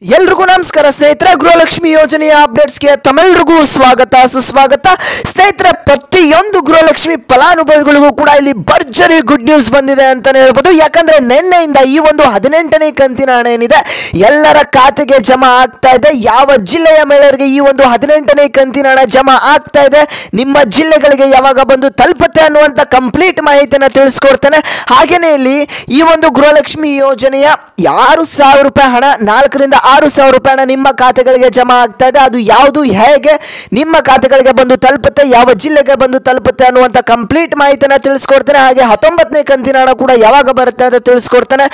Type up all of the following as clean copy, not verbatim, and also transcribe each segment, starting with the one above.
ಎಲ್ರಿಗೂ ನಮಸ್ಕಾರ ಸ್ನೇಹಿತರೆ, ಗೃಹಲಕ್ಷ್ಮಿ ಯೋಜನೆಯ ಅಪ್ಡೇಟ್ಸ್ಗೆ ತಮ್ಮೆಲ್ಲರಿಗೂ ಸ್ವಾಗತ ಸುಸ್ವಾಗತ. ಸ್ನೇಹಿತರೆ, ಪ್ರತಿಯೊಂದು ಗೃಹಲಕ್ಷ್ಮಿ ಫಲಾನುಭವಿಗಳಿಗೂ ಕೂಡ ಇಲ್ಲಿ ಭರ್ಜರಿ ಗುಡ್ ನ್ಯೂಸ್ ಬಂದಿದೆ ಅಂತಾನೆ ಹೇಳ್ಬೋದು. ಯಾಕಂದ್ರೆ ನಿನ್ನೆಯಿಂದ ಈ ಒಂದು 18ನೇ ಕಂತಿನ ಹಣ ಏನಿದೆ ಎಲ್ಲರ ಖಾತೆಗೆ ಜಮಾ ಆಗ್ತಾ ಇದೆ. ಯಾವ ಜಿಲ್ಲೆಯ ಮಹಿಳೆಯರಿಗೆ ಈ ಒಂದು 18ನೇ ಕಂತಿನ ಹಣ ಜಮಾ ಆಗ್ತಾ ಇದೆ, ನಿಮ್ಮ ಜಿಲ್ಲೆಗಳಿಗೆ ಯಾವಾಗ ಬಂದು ತಲುಪುತ್ತೆ ಅನ್ನುವಂಥ ಕಂಪ್ಲೀಟ್ ಮಾಹಿತಿಯನ್ನು ತಿಳಿಸ್ಕೊಡ್ತೇನೆ. ಹಾಗೇನೆ ಇಲ್ಲಿ ಈ ಒಂದು ಗೃಹಲಕ್ಷ್ಮಿ ಯೋಜನೆಯ 6,000 ರೂಪಾಯಿ ಹಣ 4 ರಿಂದ 6,000 ರೂಪಾಯಿ ಹಣ ನಿಮ್ಮ ಖಾತೆಗಳಿಗೆ ಜಮಾ ಆಗ್ತಾ ಇದೆ. ಅದು ಯಾವುದು, ಹೇಗೆ ನಿಮ್ಮ ಖಾತೆಗಳಿಗೆ ಬಂದು ತಲುಪುತ್ತೆ, ಯಾವ ಜಿಲ್ಲೆಗೆ ಬಂದು ತಲುಪುತ್ತೆ ಅನ್ನುವಂಥ ಕಂಪ್ಲೀಟ್ ಮಾಹಿತಿನ ತಿಳಿಸ್ಕೊಡ್ತೇನೆ. ಹಾಗೆ 19ನೇ ಕಂತಿನ ಹಣ ಕೂಡ ಯಾವಾಗ ಬರುತ್ತೆ ಅಂತ ತಿಳಿಸ್ಕೊಡ್ತೇನೆ.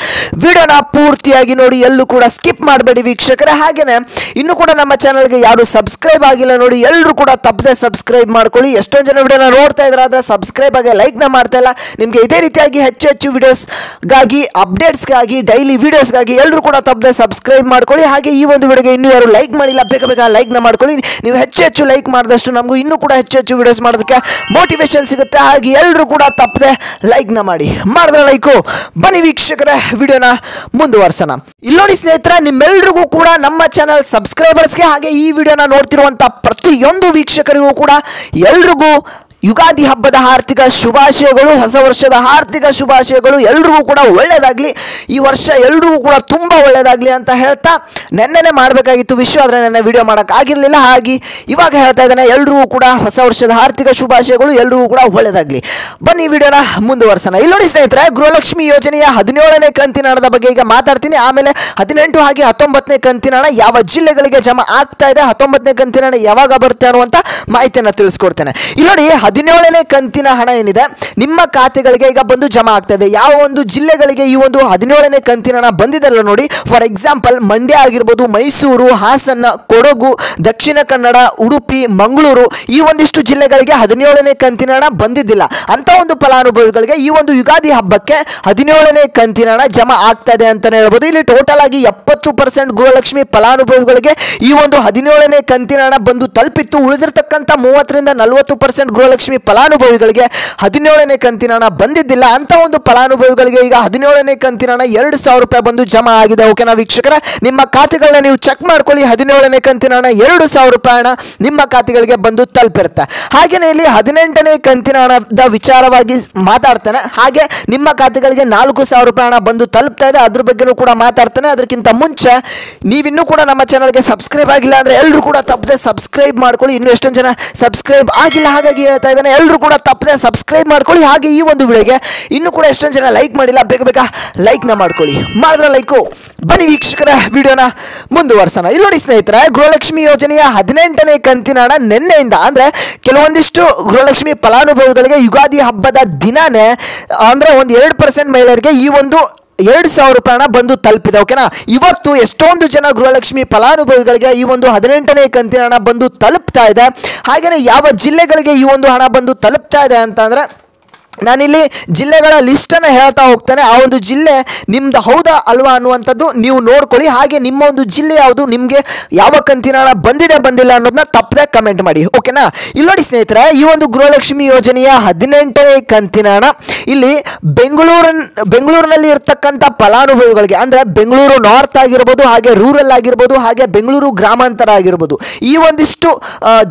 ವಿಡಿಯೋನ ಪೂರ್ತಿಯಾಗಿ ನೋಡಿ, ಎಲ್ಲೂ ಕೂಡ ಸ್ಕಿಪ್ ಮಾಡಬೇಡಿ ವೀಕ್ಷಕರೇ. ಹಾಗೇನೆ ಇನ್ನು ಕೂಡ ನಮ್ಮ ಚಾನಲ್ಗೆ ಯಾರು ಸಬ್ಸ್ಕ್ರೈಬ್ ಆಗಿಲ್ಲ ನೋಡಿ, ಎಲ್ಲರೂ ಕೂಡ ತಪ್ಪದೆ ಸಬ್ಸ್ಕ್ರೈಬ್ ಮಾಡ್ಕೊಳ್ಳಿ. ಎಷ್ಟೊಂದು ಜನ ವಿಡಿಯೋನ ನೋಡ್ತಾ ಇದ್ರೆ ಆದರೆ ಸಬ್ಸ್ಕ್ರೈಬ್ ಆಗಿ ಲೈಕ್ನ ಮಾಡ್ತಾ ಇಲ್ಲ. ನಿಮಗೆ ಇದೇ ರೀತಿಯಾಗಿ ಹೆಚ್ಚು ವಿಡಿಯೋಸ್ಗಾಗಿ, ಅಪ್ಡೇಟ್ಸ್ಗಾಗಿ, ಡೈಲಿ ವಿಡಿಯೋಸ್ಗಾಗಿ ಎಲ್ಲರೂ ಕೂಡ ತಪ್ಪದೆ ಸಬ್ಸ್ಕ್ರೈಬ್ ಮಾಡ್ಕೊಳ್ಳಿ. ಹಾಗೆ ಈ ಒಂದು ವಿಡಿಯೋಗೆ ಇನ್ನೂ ಯಾರು ಲೈಕ್ ಮಾಡಿಲ್ಲ, ಬೇಗ ಲೈಕ್ನ ಮಾಡ್ಕೊಳ್ಳಿ. ನೀವು ಹೆಚ್ಚು ಲೈಕ್ ಮಾಡಿದಷ್ಟು ನಮಗೂ ಇನ್ನೂ ಕೂಡ ಹೆಚ್ಚು ವಿಡಿಯೋಸ್ ಮಾಡೋದಕ್ಕೆ ಮೋಟಿವೇಶನ್ ಸಿಗುತ್ತೆ. ಹಾಗೆ ಎಲ್ಲರೂ ಕೂಡ ತಪ್ಪದೆ ಲೈಕ್ನ ಮಾಡಿದ್ರೆ ಲೈಕು. ಬನ್ನಿ ವೀಕ್ಷಕರೇ, ವಿಡಿಯೋನ ಮುಂದುವರ್ಸೋಣ. ಇಲ್ಲಿ ನೋಡಿ ಸ್ನೇಹಿತರೆ, ನಿಮ್ಮೆಲ್ಲರಿಗೂ ಕೂಡ ನಮ್ಮ ಚಾನಲ್ ಸಬ್ಸ್ಕ್ರೈಬರ್ಸ್ಗೆ ಹಾಗೆ ಈ ವಿಡಿಯೋನ ನೋಡ್ತಿರುವಂಥ ಪ್ರತಿಯೊಂದು ವೀಕ್ಷಕರಿಗೂ ಕೂಡ ಎಲ್ರಿಗೂ ಯುಗಾದಿ ಹಬ್ಬದ ಆರ್ಥಿಕ ಶುಭಾಶಯಗಳು, ಹೊಸ ವರ್ಷದ ಆರ್ಥಿಕ ಶುಭಾಶಯಗಳು. ಎಲ್ರಿಗೂ ಕೂಡ ಒಳ್ಳೆಯದಾಗಲಿ, ಈ ವರ್ಷ ಎಲ್ರಿಗೂ ಕೂಡ ತುಂಬ ಒಳ್ಳೆಯದಾಗಲಿ ಅಂತ ಹೇಳ್ತಾ, ನೆನ್ನೆನೇ ಮಾಡಬೇಕಾಗಿತ್ತು ವಿಶ್ವ, ಆದರೆ ನೆನ್ನೆ ವಿಡಿಯೋ ಮಾಡೋಕ್ಕಾಗಿರಲಿಲ್ಲ. ಹಾಗೆ ಇವಾಗ ಹೇಳ್ತಾ ಇದ್ದಾನೆ, ಎಲ್ರಿಗೂ ಕೂಡ ಹೊಸ ವರ್ಷದ ಆರ್ಥಿಕ ಶುಭಾಶಯಗಳು, ಎಲ್ರಿಗೂ ಕೂಡ ಒಳ್ಳೆಯದಾಗಲಿ. ಬನ್ನಿ ವಿಡಿಯೋನ ಮುಂದುವರ್ಸೋಣ. ಇಲ್ಲಿ ನೋಡಿ ಸ್ನೇಹಿತರೆ, ಗೃಹಲಕ್ಷ್ಮಿ ಯೋಜನೆಯ 17ನೇ ಕಂತಿನ ಹಣದ ಬಗ್ಗೆ ಈಗ ಮಾತಾಡ್ತೀನಿ. ಆಮೇಲೆ 18 ಹಾಗೆ 19ನೇ ಕಂತಿನ ಹಣ ಯಾವ ಜಿಲ್ಲೆಗಳಿಗೆ ಜಮಾ ಆಗ್ತಾ ಇದೆ, 19ನೇ ಕಂತಿನ ಹಣ ಯಾವಾಗ ಬರುತ್ತೆ ಅನ್ನುವಂಥ ಮಾಹಿತಿಯನ್ನು ತಿಳಿಸ್ಕೊಡ್ತೇನೆ. ಇಲ್ಲಿ ನೋಡಿ, 17ನೇ ಕಂತಿನ ಹಣ ಏನಿದೆ ನಿಮ್ಮ ಖಾತೆಗಳಿಗೆ ಈಗ ಬಂದು ಜಮಾ ಆಗ್ತಾ ಇದೆ. ಯಾವ ಒಂದು ಜಿಲ್ಲೆಗಳಿಗೆ ಈ ಒಂದು 17ನೇ ಕಂತಿನ ಹಣ ಬಂದಿದೆಲ್ಲ ನೋಡಿ, ಫಾರ್ ಎಕ್ಸಾಂಪಲ್ ಮಂಡ್ಯ ಆಗಿರ್ಬೋದು, ಮೈಸೂರು, ಹಾಸನ, ಕೊಡಗು, ದಕ್ಷಿಣ ಕನ್ನಡ, ಉಡುಪಿ, ಮಂಗಳೂರು, ಈ ಒಂದಿಷ್ಟು ಜಿಲ್ಲೆಗಳಿಗೆ 17ನೇ ಕಂತಿನ ಹಣ ಬಂದಿದ್ದಿಲ್ಲ. ಅಂತ ಒಂದು ಫಲಾನುಭವಿಗಳಿಗೆ ಈ ಒಂದು ಯುಗಾದಿ ಹಬ್ಬಕ್ಕೆ 17ನೇ ಕಂತಿನ ಹಣ ಜಮಾ ಆಗ್ತಾ ಇದೆ ಅಂತಾನೆ ಹೇಳ್ಬೋದು. ಇಲ್ಲಿ ಟೋಟಲ್ ಆಗಿ 70% ಗೃಹಲಕ್ಷ್ಮಿ ಫಲಾನುಭವಿಗಳಿಗೆ ಈ ಒಂದು 17ನೇ ಕಂತಿನ ಹಣ ಬಂದು ತಲುಪಿತ್ತು. ಉಳಿದಿರ್ತಕ್ಕಂಥ 30 ರಿಂದ 40% ಗೃಹಲಕ್ಷ್ಮಿ ಫಲಾನುಭವಿಗಳಿಗೆ 17ನೇ ಕಂತಿನ ಹಣ ಬಂದಿದ್ದಿಲ್ಲ. ಅಂತ ಒಂದು ಫಲಾನುಭವಿಗಳಿಗೆ ಈಗ 17ನೇ ಕಂತಿನ ಹಣ 2,000 ರೂಪಾಯಿ ಬಂದು ಜಮಾ ಆಗಿದೆ. ಓಕೆನಾ ವೀಕ್ಷಕರೇ, ನಿಮ್ಮ ಖಾತೆಗಳನ್ನ ನೀವು ಚೆಕ್ ಮಾಡ್ಕೊಳ್ಳಿ. 17ನೇ ಕಂತಿನ ಹಣ 2,000 ರೂಪಾಯಿ ಹಣ ನಿಮ್ಮ ಖಾತೆಗಳಿಗೆ ಬಂದು ತಲುಪಿರುತ್ತೆ. ಹಾಗೇನೆ ಇಲ್ಲಿ 18ನೇ ಕಂತಿನ ಹಣದ ವಿಚಾರವಾಗಿ ಮಾತಾಡ್ತಾನೆ. ಹಾಗೆ ನಿಮ್ಮ ಖಾತೆಗಳಿಗೆ 4,000 ರೂಪಾಯಿ ಹಣ ಬಂದು ತಲುಪ್ತಾ ಇದೆ, ಅದ್ರ ಬಗ್ಗೆನೂ ಕೂಡ ಮಾತಾಡ್ತಾನೆ. ಅದಕ್ಕಿಂತ ಮುಂಚೆ ನೀವಿನ್ನೂ ಕೂಡ ನಮ್ಮ ಚಾನಲ್ಗೆ ಸಬ್ಸ್ಕ್ರೈಬ್ ಆಗಿಲ್ಲ ಅಂದ್ರೆ ಎಲ್ಲರೂ ಕೂಡ ತಪ್ಪದೆ ಸಬ್ಸ್ಕ್ರೈಬ್ ಮಾಡ್ಕೊಳ್ಳಿ. ಇನ್ನು ಎಷ್ಟೊಂದು ಜನ ಸಬ್ಸ್ಕ್ರೈಬ್ ಆಗಿಲ್ಲ, ಹಾಗಾಗಿ ಹೇಳ್ತಾ ಇದ್ದಾನೆ, ಎಲ್ಲರೂ ಕೂಡ ತಪ್ಪದೆ ಸಬ್ಸ್ಕ್ರೈಬ್ ಮಾಡ್ಕೊಳ್ಳಿ. ಹಾಗೆ ಈ ಒಂದು ವಿಡಿಯೋಗೆ ಇನ್ನೂ ಕೂಡ ಎಷ್ಟೊಂದು ಜನ ಲೈಕ್ ಮಾಡಿಲ್ಲ, ಬೇಗ ಲೈಕ್ನ ಮಾಡ್ಕೊಳ್ಳಿ. ಮಾಡಿದ್ರೆ ಲೈಕು. ಬನ್ನಿ ವೀಕ್ಷಕರ, ವಿಡಿಯೋನ ಮುಂದುವರ್ಸೋಣ. ಇಲ್ಲಿ ನೋಡಿ ಸ್ನೇಹಿತರೆ, ಗೃಹಲಕ್ಷ್ಮಿ ಯೋಜನೆಯ 18ನೇ ಕಂತಿನ ಹಣ ನಿನ್ನೆಯಿಂದ, ಅಂದ್ರೆ ಕೆಲವೊಂದಿಷ್ಟು ಗೃಹಲಕ್ಷ್ಮಿ ಫಲಾನುಭವಿಗಳಿಗೆ ಯುಗಾದಿ ಹಬ್ಬದ ದಿನಾನೇ, ಅಂದ್ರೆ ಒಂದು 2% ಮಹಿಳೆಯರಿಗೆ ಈ ಒಂದು 2,000 ರೂಪಾಯಿ ಹಣ ಬಂದು ತಲುಪಿದೆ. ಓಕೆನಾ, ಇವತ್ತು ಎಷ್ಟೊಂದು ಜನ ಗೃಹಲಕ್ಷ್ಮಿ ಫಲಾನುಭವಿಗಳಿಗೆ ಈ ಒಂದು 18ನೇ ಕಂತಿನ ಹಣ ಬಂದು ತಲುಪ್ತಾ ಇದೆ. ಹಾಗೆಯೇ ಯಾವ ಜಿಲ್ಲೆಗಳಿಗೆ ಈ ಒಂದು ಹಣ ಬಂದು ತಲುಪ್ತಾ ಇದೆ ಅಂತ ಅಂದ್ರೆ, ನಾನಿಲ್ಲಿ ಜಿಲ್ಲೆಗಳ ಲಿಸ್ಟನ್ನು ಹೇಳ್ತಾ ಹೋಗ್ತಾನೆ. ಆ ಒಂದು ಜಿಲ್ಲೆ ನಿಮ್ದು ಹೌದಾ ಅಲ್ವಾ ಅನ್ನುವಂಥದ್ದು ನೀವು ನೋಡ್ಕೊಳ್ಳಿ. ಹಾಗೆ ನಿಮ್ಮ ಒಂದು ಜಿಲ್ಲೆ ಯಾವುದು, ನಿಮಗೆ ಯಾವ ಕಂತಿನ ಹಣ ಬಂದಿಲ್ಲ ಅನ್ನೋದನ್ನ ತಪ್ಪದೆ ಕಮೆಂಟ್ ಮಾಡಿ. ಓಕೆನಾ, ಇಲ್ಲಿ ನೋಡಿ ಸ್ನೇಹಿತರೆ, ಈ ಒಂದು ಗೃಹಲಕ್ಷ್ಮಿ ಯೋಜನೆಯ 18ನೇ ಕಂತಿನ ಹಣ ಇಲ್ಲಿ ಬೆಂಗಳೂರಿನಲ್ಲಿ ಇರ್ತಕ್ಕಂಥ ಫಲಾನುಭವಿಗಳಿಗೆ, ಅಂದ್ರೆ ಬೆಂಗಳೂರು ನಾರ್ತ್ ಆಗಿರ್ಬೋದು, ಹಾಗೆ ರೂರಲ್ ಆಗಿರ್ಬೋದು, ಹಾಗೆ ಬೆಂಗಳೂರು ಗ್ರಾಮಾಂತರ ಆಗಿರ್ಬೋದು, ಈ ಒಂದಿಷ್ಟು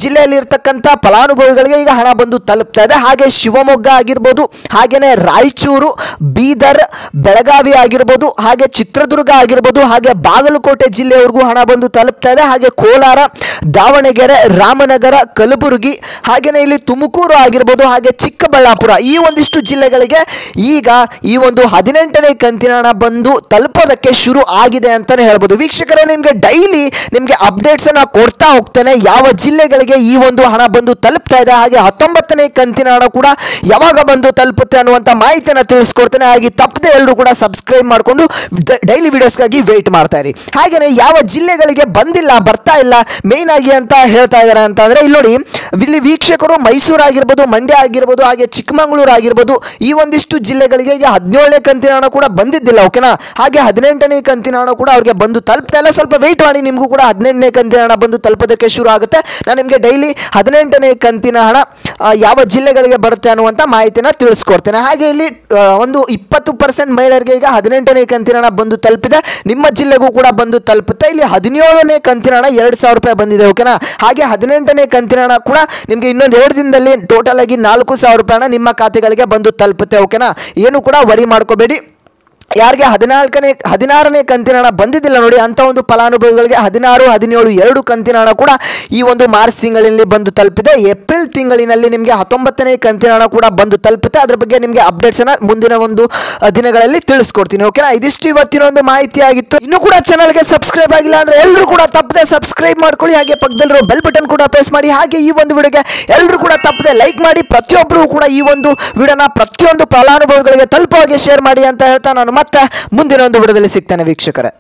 ಜಿಲ್ಲೆಯಲ್ಲಿ ಇರ್ತಕ್ಕಂಥ ಫಲಾನುಭವಿಗಳಿಗೆ ಈಗ ಹಣ ಬಂದು ತಲುಪ್ತಾ ಇದೆ. ಹಾಗೆ ಶಿವಮೊಗ್ಗ ಆಗಿರ್ಬೋದು, ಹಾಗೇನೆ ರಾಯಚೂರು, ಬೀದರ್, ಬೆಳಗಾವಿ ಆಗಿರ್ಬೋದು, ಹಾಗೆ ಚಿತ್ರದುರ್ಗ ಆಗಿರ್ಬೋದು, ಹಾಗೆ ಬಾಗಲಕೋಟೆ ಜಿಲ್ಲೆಯವರೆಗೂ ಹಣ ಬಂದು ತಲುಪ್ತಾ ಇದೆ. ಹಾಗೆ ಕೋಲಾರ, ದಾವಣಗೆರೆ, ರಾಮನಗರ, ಕಲಬುರಗಿ, ಹಾಗೇನೆ ಇಲ್ಲಿ ತುಮಕೂರು ಆಗಿರ್ಬೋದು, ಹಾಗೆ ಚಿಕ್ಕಬಳ್ಳಾಪುರ, ಈ ಒಂದಿಷ್ಟು ಜಿಲ್ಲೆಗಳಿಗೆ ಈಗ ಈ ಒಂದು 18ನೇ ಕಂತಿನ ಹಣ ಬಂದು ತಲುಪೋದಕ್ಕೆ ಶುರು ಆಗಿದೆ ಅಂತಾನೆ ಹೇಳ್ಬೋದು. ವೀಕ್ಷಕರೇ, ನಿಮಗೆ ಡೈಲಿ ನಿಮಗೆ ಅಪ್ಡೇಟ್ಸ್ ಅನ್ನ ಕೊಡ್ತಾ ಹೋಗ್ತಾನೆ, ಯಾವ ಜಿಲ್ಲೆಗಳಿಗೆ ಈ ಒಂದು ಹಣ ಬಂದು ತಲುಪ್ತಾ ಇದೆ. ಹಾಗೆ 19ನೇ ಕಂತಿನ ಹಣ ಕೂಡ ಯಾವಾಗ ಬಂದು ತಲುಪುತ್ತೆ ಅನ್ನುವಂಥ ಮಾಹಿತಿಯನ್ನು ತಿಳಿಸ್ಕೊಡ್ತೇನೆ. ಹಾಗೆ ತಪ್ಪದೆ ಎಲ್ಲರೂ ಕೂಡ ಸಬ್ಸ್ಕ್ರೈಬ್ ಮಾಡಿಕೊಂಡು ಡೈಲಿ ವಿಡಿಯೋಸ್ಗಾಗಿ ವೇಟ್ ಮಾಡ್ತಾ ಇರಿ. ಹಾಗೆಯೇ ಯಾವ ಜಿಲ್ಲೆಗಳಿಗೆ ಬಂದಿಲ್ಲ, ಬರ್ತಾ ಇಲ್ಲ ಮೇನ್ ಆಗಿ ಅಂತ ಹೇಳ್ತಾ ಇದ್ದಾರೆ ಅಂತ ಅಂದ್ರೆ, ಇಲ್ಲಿ ನೋಡಿ, ಇಲ್ಲಿ ವೀಕ್ಷಕರು ಮೈಸೂರು ಆಗಿರ್ಬೋದು, ಮಂಡ್ಯ ಆಗಿರ್ಬೋದು, ಹಾಗೆ ಚಿಕ್ಕಮಗಳೂರು ಆಗಿರ್ಬೋದು, ಈ ಒಂದಿಷ್ಟು ಜಿಲ್ಲೆಗಳಿಗೆ ಈಗ 17ನೇ ಕಂತಿನ ಹಣ ಕೂಡ ಬಂದಿದ್ದಿಲ್ಲ. ಓಕೆನಾ, ಹಾಗೆ 18ನೇ ಕಂತಿನ ಹಣ ಕೂಡ ಅವ್ರಿಗೆ ಬಂದು ತಲುಪ್ತಾ ಇಲ್ಲ. ಸ್ವಲ್ಪ ವೆಯ್ಟ್ ಮಾಡಿ, ನಿಮಗೂ ಕೂಡ 18ನೇ ಕಂತಿನ ಹಣ ಬಂದು ತಲುಪೋದಕ್ಕೆ ಶುರು ಆಗುತ್ತೆ. ನಾನು ನಿಮಗೆ ಡೈಲಿ 18ನೇ ಕಂತಿನ ಹಣ ಯಾವ ಜಿಲ್ಲೆಗಳಿಗೆ ಬರುತ್ತೆ ಅನ್ನುವಂಥ ಮಾಹಿತಿನ ವಿಷಯನ ತಿಳಿಸ್ಕೊಡ್ತೇನೆ. ಹಾಗೆ ಇಲ್ಲಿ ಒಂದು 20% ಮಹಿಳೆಯರಿಗೆ ಈಗ 18ನೇ ಕಂತಿನ ಹಣ ಬಂದು ತಲುಪಿದೆ. ನಿಮ್ಮ ಜಿಲ್ಲೆಗೂ ಕೂಡ ಬಂದು ತಲುಪುತ್ತೆ. ಇಲ್ಲಿ 17ನೇ ಕಂತಿನ ಹಣ 2,000 ರೂಪಾಯಿ ಬಂದಿದೆ. ಓಕೆನಾ. ಹಾಗೆ 18ನೇ ಕಂತಿನ ಹಣ ಕೂಡ ನಿಮಗೆ ಇನ್ನೊಂದು 2 ದಿನದಲ್ಲಿ ಟೋಟಲ್ ಆಗಿ 4,000 ರೂಪಾಯಿ ಹಣ ನಿಮ್ಮ ಖಾತೆಗಳಿಗೆ ಬಂದು ತಲುಪುತ್ತೆ. ಓಕೆನಾ. ಏನು ಕೂಡ ವರಿ ಮಾಡ್ಕೋಬೇಡಿ. ಯಾರಿಗೆ 16ನೇ ಕಂತಿನ ಹಣ ಬಂದಿದ್ದಿಲ್ಲ ನೋಡಿ, ಅಂಥ ಒಂದು ಫಲಾನುಭವಿಗಳಿಗೆ 16, 17 2 ಕಂತಿನ ಹಣ ಕೂಡ ಈ ಒಂದು ಮಾರ್ಚ್ ತಿಂಗಳಿನಲ್ಲಿ ಬಂದು ತಲುಪಿದೆ. ಏಪ್ರಿಲ್ ತಿಂಗಳಿನಲ್ಲಿ ನಿಮಗೆ 19ನೇ ಕಂತಿನ ಹಣ ಕೂಡ ಬಂದು ತಲುಪುತ್ತೆ. ಅದ್ರ ಬಗ್ಗೆ ನಿಮಗೆ ಅಪ್ಡೇಟ್ಸನ್ನು ಮುಂದಿನ ಒಂದು ದಿನಗಳಲ್ಲಿ ತಿಳಿಸ್ಕೊಡ್ತೀನಿ. ಓಕೆನಾ. ಇದಿಷ್ಟು ಇವತ್ತಿನ ಒಂದು ಮಾಹಿತಿ ಆಗಿತ್ತು. ಇನ್ನೂ ಕೂಡ ಚಾನಲ್ಗೆ ಸಬ್ಸ್ಕ್ರೈಬ್ ಆಗಿಲ್ಲ ಅಂದರೆ ಎಲ್ಲರೂ ಕೂಡ ತಪ್ಪದೆ ಸಬ್ಸ್ಕ್ರೈಬ್ ಮಾಡ್ಕೊಳ್ಳಿ. ಹಾಗೆ ಪಕ್ಕದಲ್ಲಿರೋ ಬೆಲ್ ಬಟನ್ ಕೂಡ ಪ್ರೆಸ್ ಮಾಡಿ. ಹಾಗೆ ಈ ಒಂದು ವಿಡಿಯೋಗೆ ಎಲ್ಲರೂ ಕೂಡ ತಪ್ಪದೆ ಲೈಕ್ ಮಾಡಿ. ಪ್ರತಿಯೊಬ್ಬರು ಕೂಡ ಈ ಒಂದು ವಿಡಿಯೋನ ಪ್ರತಿಯೊಂದು ಫಲಾನುಭವಿಗಳಿಗೆ ತಲುಪುವಾಗೆ ಶೇರ್ ಮಾಡಿ ಅಂತ ಹೇಳ್ತಾ ನಾನು ಮತ್ತೆ ಮುಂದಿನ ಒಂದು ವಿಡಿಯೋದಲ್ಲಿ ಸಿಗ್ತೇನೆ ವೀಕ್ಷಕರೇ.